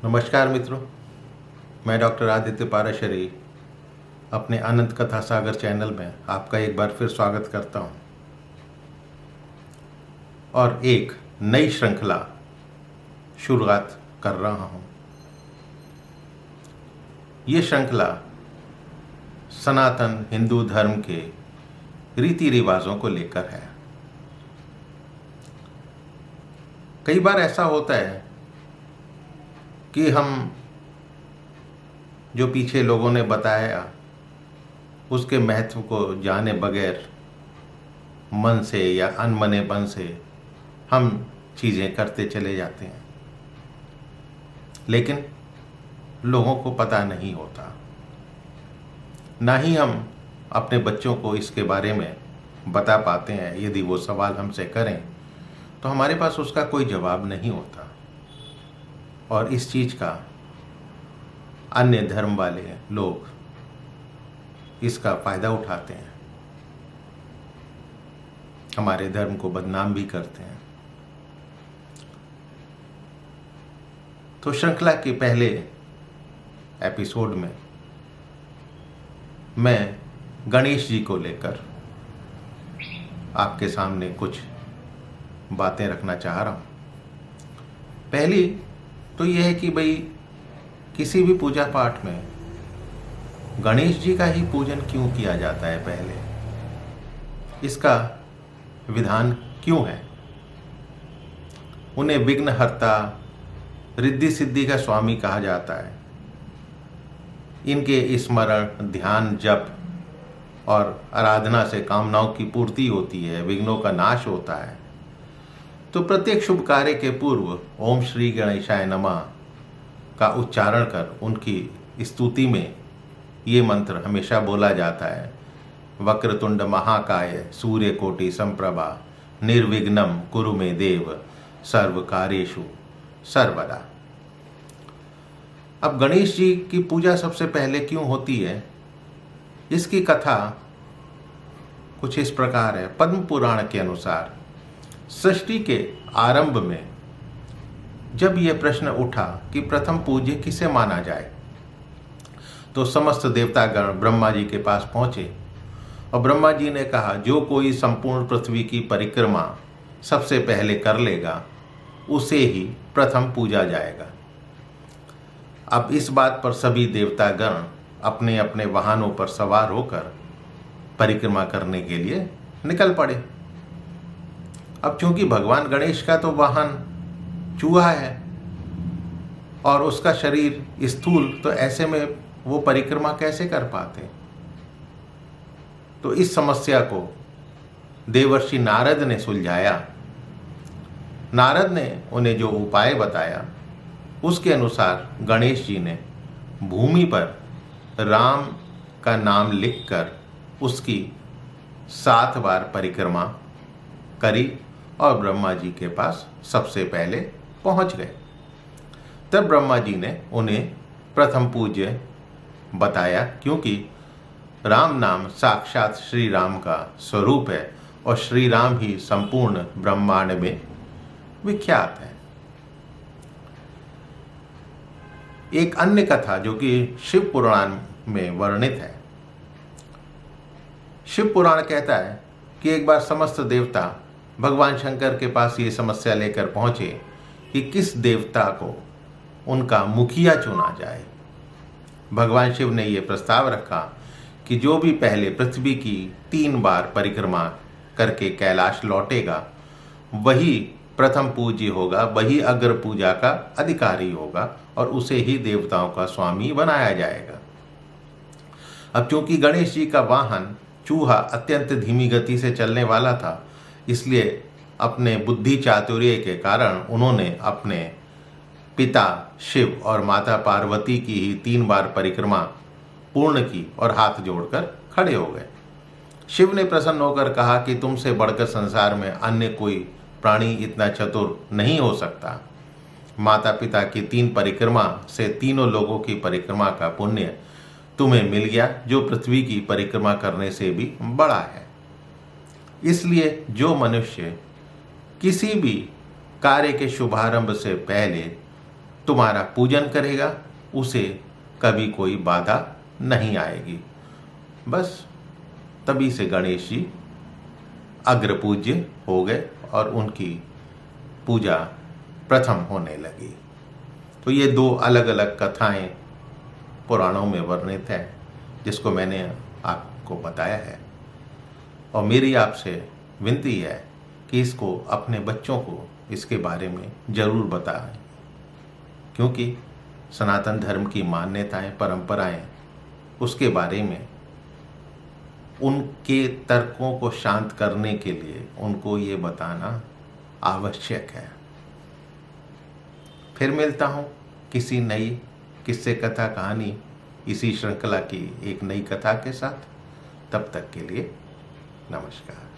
नमस्कार मित्रों, मैं डॉक्टर आदित्य पाराशरी अपने अनंत कथा सागर चैनल में आपका एक बार फिर स्वागत करता हूं और एक नई श्रृंखला शुरुआत कर रहा हूं। ये श्रृंखला सनातन हिंदू धर्म के रीति रिवाजों को लेकर है। कई बार ऐसा होता है कि हम जो पीछे लोगों ने बताया उसके महत्व को जाने बगैर मन से या अनमनेपन से हम चीज़ें करते चले जाते हैं, लेकिन लोगों को पता नहीं होता। ना ही हम अपने बच्चों को इसके बारे में बता पाते हैं। यदि वो सवाल हमसे करें तो हमारे पास उसका कोई जवाब नहीं होता और इस चीज़ का अन्य धर्म वाले लोग इसका फ़ायदा उठाते हैं, हमारे धर्म को बदनाम भी करते हैं। तो श्रृंखला के पहले एपिसोड में मैं गणेश जी को लेकर आपके सामने कुछ बातें रखना चाह रहा हूँ। पहली तो यह है कि भाई किसी भी पूजा पाठ में गणेश जी का ही पूजन क्यों किया जाता है। पहले इसका विधान क्यों है। उन्हें विघ्नहर्ता, रिद्धि सिद्धि का स्वामी कहा जाता है। इनके स्मरण, ध्यान, जप और आराधना से कामनाओं की पूर्ति होती है, विघ्नों का नाश होता है। तो प्रत्येक शुभ कार्य के पूर्व ओम श्री गणेशाय नमः का उच्चारण कर उनकी स्तुति में ये मंत्र हमेशा बोला जाता है। वक्रतुंड महाकाय सूर्यकोटि संप्रभा निर्विघ्नं कुरु मे देव सर्व कार्येषु सर्वदा। अब गणेश जी की पूजा सबसे पहले क्यों होती है, इसकी कथा कुछ इस प्रकार है। पद्म पुराण के अनुसार सृष्टि के आरंभ में जब यह प्रश्न उठा कि प्रथम पूज्य किसे माना जाए, तो समस्त देवतागण ब्रह्मा जी के पास पहुंचे और ब्रह्मा जी ने कहा, जो कोई संपूर्ण पृथ्वी की परिक्रमा सबसे पहले कर लेगा उसे ही प्रथम पूजा जाएगा। अब इस बात पर सभी देवतागण अपने अपने वाहनों पर सवार होकर परिक्रमा करने के लिए निकल पड़े। अब चूंकि भगवान गणेश का तो वाहन चूहा है और उसका शरीर स्थूल, तो ऐसे में वो परिक्रमा कैसे कर पाते। तो इस समस्या को देवर्षि नारद ने सुलझाया। नारद ने उन्हें जो उपाय बताया उसके अनुसार गणेश जी ने भूमि पर राम का नाम लिखकर उसकी 7 बार परिक्रमा करी और ब्रह्मा जी के पास सबसे पहले पहुंच गए। तब ब्रह्मा जी ने उन्हें प्रथम पूज्य बताया, क्योंकि राम नाम साक्षात श्री राम का स्वरूप है और श्री राम ही संपूर्ण ब्रह्मांड में विख्यात है। एक अन्य कथा जो कि शिव पुराण में वर्णित है। शिव पुराण कहता है कि एक बार समस्त देवता भगवान शंकर के पास ये समस्या लेकर पहुंचे कि किस देवता को उनका मुखिया चुना जाए। भगवान शिव ने यह प्रस्ताव रखा कि जो भी पहले पृथ्वी की 3 बार परिक्रमा करके कैलाश लौटेगा वही प्रथम पूज्य होगा, वही अग्र पूजा का अधिकारी होगा और उसे ही देवताओं का स्वामी बनाया जाएगा। अब चूंकि गणेश जी का वाहन चूहा अत्यंत धीमी गति से चलने वाला था, इसलिए अपने बुद्धि चातुर्य के कारण उन्होंने अपने पिता शिव और माता पार्वती की ही 3 बार परिक्रमा पूर्ण की और हाथ जोड़कर खड़े हो गए। शिव ने प्रसन्न होकर कहा कि तुमसे बढ़कर संसार में अन्य कोई प्राणी इतना चतुर नहीं हो सकता। माता पिता की 3 परिक्रमा से तीनों लोगों की परिक्रमा का पुण्य तुम्हें मिल गया, जो पृथ्वी की परिक्रमा करने से भी बड़ा है। इसलिए जो मनुष्य किसी भी कार्य के शुभारंभ से पहले तुम्हारा पूजन करेगा उसे कभी कोई बाधा नहीं आएगी। बस तभी से गणेश जी अग्र पूज्य हो गए और उनकी पूजा प्रथम होने लगी। तो ये दो अलग अलग कथाएं पुराणों में वर्णित हैं जिसको मैंने आपको बताया है, और मेरी आपसे विनती है कि इसको अपने बच्चों को इसके बारे में जरूर बताएं, क्योंकि सनातन धर्म की मान्यताएं, परंपराएं, उसके बारे में उनके तर्कों को शांत करने के लिए उनको ये बताना आवश्यक है। फिर मिलता हूँ किसी नई किस्से कथा कहानी इसी श्रृंखला की एक नई कथा के साथ। तब तक के लिए नमस्कार।